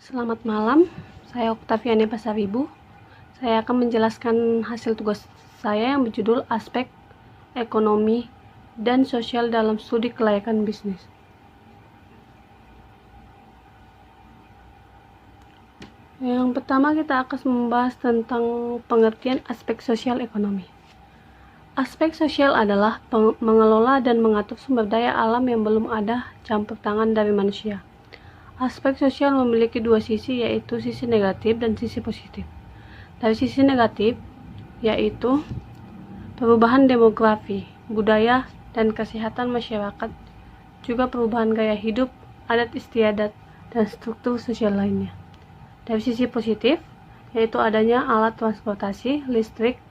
Selamat malam, saya Oktaviani Pasaribu. Saya akan menjelaskan hasil tugas saya yang berjudul Aspek Ekonomi dan Sosial dalam Studi Kelayakan Bisnis. Yang pertama kita akan membahas tentang pengertian aspek sosial ekonomi. Aspek sosial adalah mengelola dan mengatur sumber daya alam yang belum ada campur tangan dari manusia. Aspek sosial memiliki dua sisi, yaitu sisi negatif dan sisi positif. Dari sisi negatif, yaitu perubahan demografi, budaya, dan kesehatan masyarakat, juga perubahan gaya hidup, adat istiadat, dan struktur sosial lainnya. Dari sisi positif, yaitu adanya alat transportasi, listrik,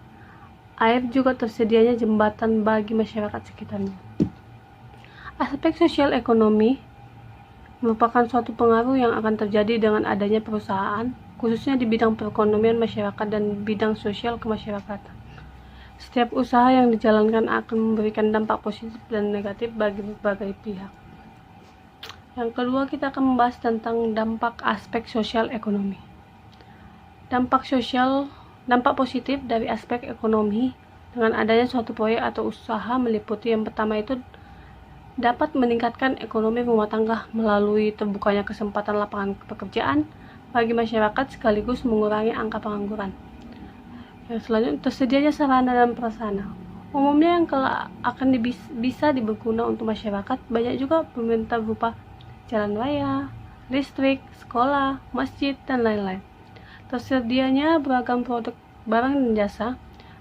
air, juga tersedianya jembatan bagi masyarakat sekitarnya. Aspek sosial ekonomi merupakan suatu pengaruh yang akan terjadi dengan adanya perusahaan, khususnya di bidang perekonomian masyarakat dan bidang sosial kemasyarakatan. Setiap usaha yang dijalankan akan memberikan dampak positif dan negatif bagi berbagai pihak. Yang kedua, kita akan membahas tentang dampak aspek sosial ekonomi. Dampak positif dari aspek ekonomi dengan adanya suatu proyek atau usaha meliputi yang pertama itu dapat meningkatkan ekonomi rumah tangga melalui terbukanya kesempatan lapangan pekerjaan bagi masyarakat sekaligus mengurangi angka pengangguran. Yang selanjutnya, tersedianya sarana dan prasarana. Umumnya yang akan bisa berguna untuk masyarakat, banyak juga pemerintah berupa jalan raya, listrik, sekolah, masjid, dan lain-lain. Tersedianya beragam produk barang dan jasa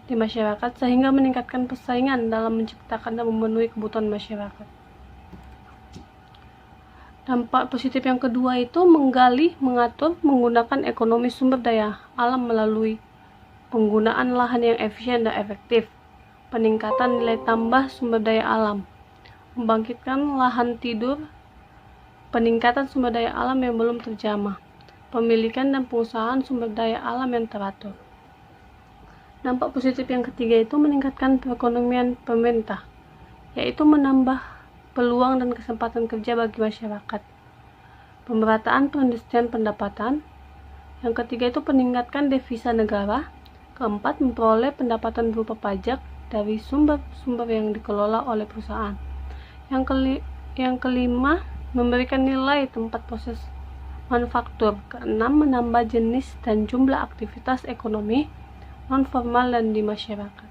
di masyarakat sehingga meningkatkan persaingan dalam menciptakan dan memenuhi kebutuhan masyarakat. Dampak positif yang kedua itu menggali, mengatur, menggunakan ekonomi sumber daya alam melalui penggunaan lahan yang efisien dan efektif, peningkatan nilai tambah sumber daya alam, membangkitkan lahan tidur, peningkatan sumber daya alam yang belum terjamah, pemilikan dan pengusahaan sumber daya alam yang teratur. Dampak positif yang ketiga itu meningkatkan perekonomian pemerintah, yaitu menambah peluang dan kesempatan kerja bagi masyarakat, pemerataan pendistribusian pendapatan. Yang ketiga itu peningkatkan devisa negara. Keempat, memperoleh pendapatan berupa pajak dari sumber-sumber yang dikelola oleh perusahaan. Yang kelima, memberikan nilai tempat proses manufaktur. Keenam, menambah jenis dan jumlah aktivitas ekonomi non formal dan di masyarakat.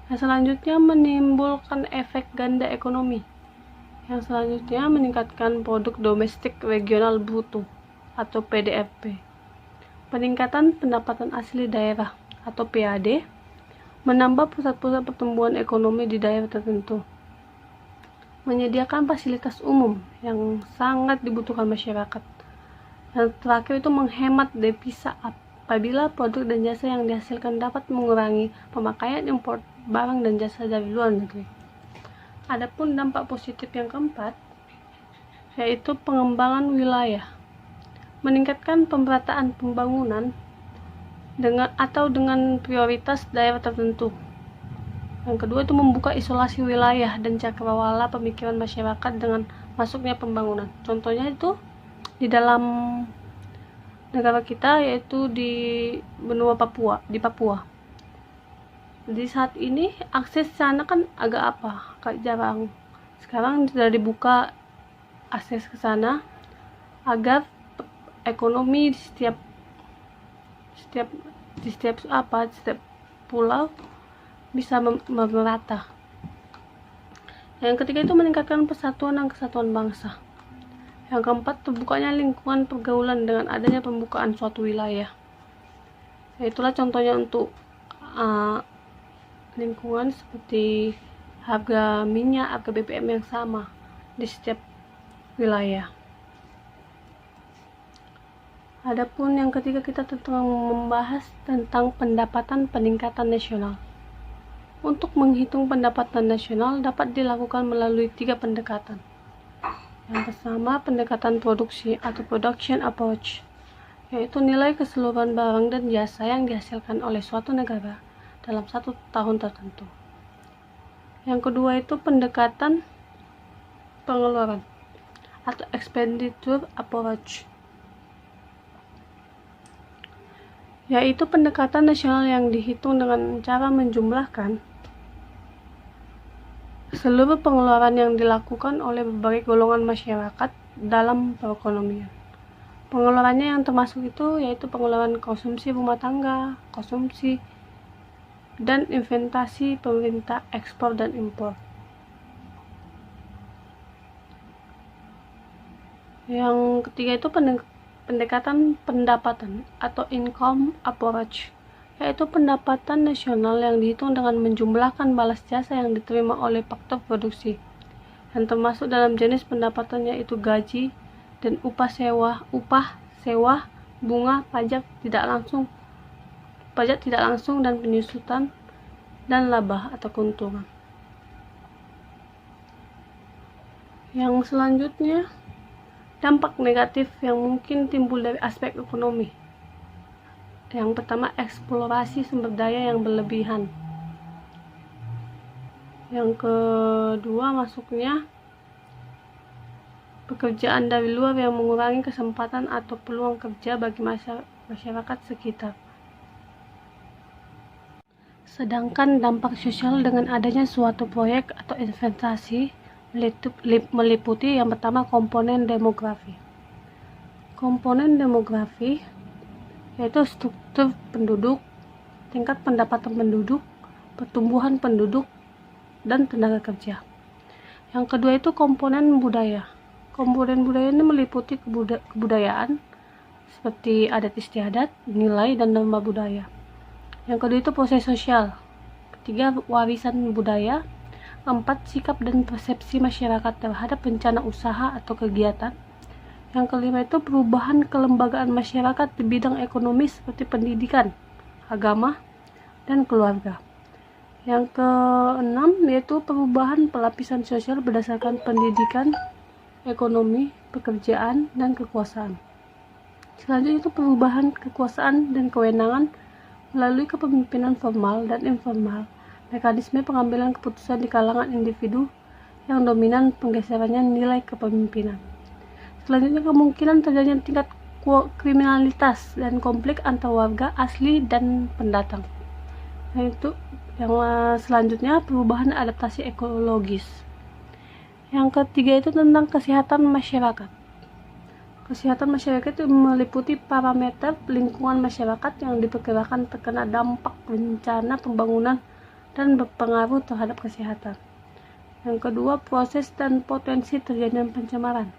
Yang selanjutnya, menimbulkan efek ganda ekonomi. Yang selanjutnya, meningkatkan produk domestik regional bruto atau PDRP, peningkatan pendapatan asli daerah atau PAD, menambah pusat-pusat pertumbuhan ekonomi di daerah tertentu, menyediakan fasilitas umum yang sangat dibutuhkan masyarakat. Yang terakhir itu menghemat devisa apabila produk dan jasa yang dihasilkan dapat mengurangi pemakaian impor barang dan jasa dari luar negeri. Adapun dampak positif yang keempat, yaitu pengembangan wilayah, meningkatkan pemerataan pembangunan dengan prioritas daerah tertentu. Yang kedua itu membuka isolasi wilayah dan cakrawala pemikiran masyarakat dengan masuknya pembangunan. Contohnya itu di dalam negara kita, yaitu di benua Papua, di Papua. Di saat ini akses sana kan agak jarang. Sekarang sudah dibuka akses ke sana agar ekonomi di setiap pulau bisa merata. Yang ketiga itu meningkatkan persatuan dan kesatuan bangsa. Yang keempat, terbukanya lingkungan pergaulan dengan adanya pembukaan suatu wilayah. Itulah contohnya untuk lingkungan seperti harga minyak, harga BBM yang sama di setiap wilayah. Adapun yang ketiga, kita tentang membahas tentang pendapatan peningkatan nasional. Untuk menghitung pendapatan nasional dapat dilakukan melalui 3 pendekatan. Yang pertama, pendekatan produksi atau production approach, yaitu nilai keseluruhan barang dan jasa yang dihasilkan oleh suatu negara dalam 1 tahun tertentu. Yang kedua itu pendekatan pengeluaran atau expenditure approach, yaitu pendekatan nasional yang dihitung dengan cara menjumlahkan seluruh pengeluaran yang dilakukan oleh berbagai golongan masyarakat dalam perekonomian. Pengeluarannya yang termasuk itu yaitu pengeluaran konsumsi rumah tangga, konsumsi dan investasi pemerintah, ekspor dan impor. Yang ketiga itu pendekatan pendapatan atau income approach, yaitu pendapatan nasional yang dihitung dengan menjumlahkan balas jasa yang diterima oleh faktor produksi, yang termasuk dalam jenis pendapatannya itu gaji dan upah sewa, bunga, pajak tidak langsung dan penyusutan dan laba atau keuntungan. Yang selanjutnya, dampak negatif yang mungkin timbul dari aspek ekonomi. Yang pertama, eksplorasi sumber daya yang berlebihan. Yang kedua, masuknya pekerjaan dari luar yang mengurangi kesempatan atau peluang kerja bagi masyarakat sekitar. Sedangkan dampak sosial dengan adanya suatu proyek atau investasi meliputi yang pertama komponen demografi. Komponen demografi yaitu struktur penduduk, tingkat pendapatan penduduk, pertumbuhan penduduk, dan tenaga kerja. Yang kedua itu komponen budaya. Komponen budaya ini meliputi kebudayaan seperti adat istiadat, nilai, dan norma budaya. Yang kedua itu proses sosial. Ketiga, warisan budaya. Keempat, sikap dan persepsi masyarakat terhadap rencana usaha atau kegiatan. Yang kelima itu perubahan kelembagaan masyarakat di bidang ekonomi seperti pendidikan, agama, dan keluarga. Yang keenam yaitu perubahan pelapisan sosial berdasarkan pendidikan, ekonomi, pekerjaan, dan kekuasaan. Selanjutnya itu perubahan kekuasaan dan kewenangan melalui kepemimpinan formal dan informal, mekanisme pengambilan keputusan di kalangan individu yang dominan penggeserannya nilai kepemimpinan. Selanjutnya kemungkinan terjadinya tingkat kriminalitas dan konflik antar warga asli dan pendatang. Yang selanjutnya perubahan adaptasi ekologis. Yang ketiga itu tentang kesehatan masyarakat. Kesehatan masyarakat itu meliputi parameter lingkungan masyarakat yang diperkirakan terkena dampak rencana pembangunan dan berpengaruh terhadap kesehatan. Yang kedua, proses dan potensi terjadinya pencemaran.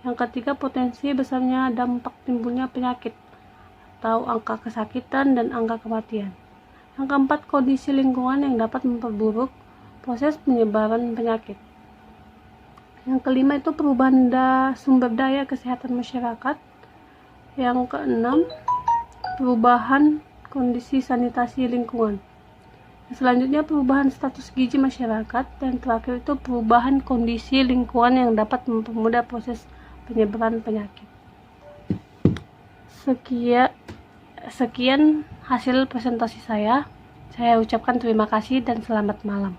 Yang ketiga, potensi besarnya dampak timbulnya penyakit atau angka kesakitan dan angka kematian. Yang keempat, kondisi lingkungan yang dapat memperburuk proses penyebaran penyakit. Yang kelima itu perubahan sumber daya kesehatan masyarakat. Yang keenam, perubahan kondisi sanitasi lingkungan. Selanjutnya perubahan status gizi masyarakat, dan terakhir itu perubahan kondisi lingkungan yang dapat mempermudah proses penyebaran penyakit. Sekian hasil presentasi saya. Saya ucapkan terima kasih dan selamat malam.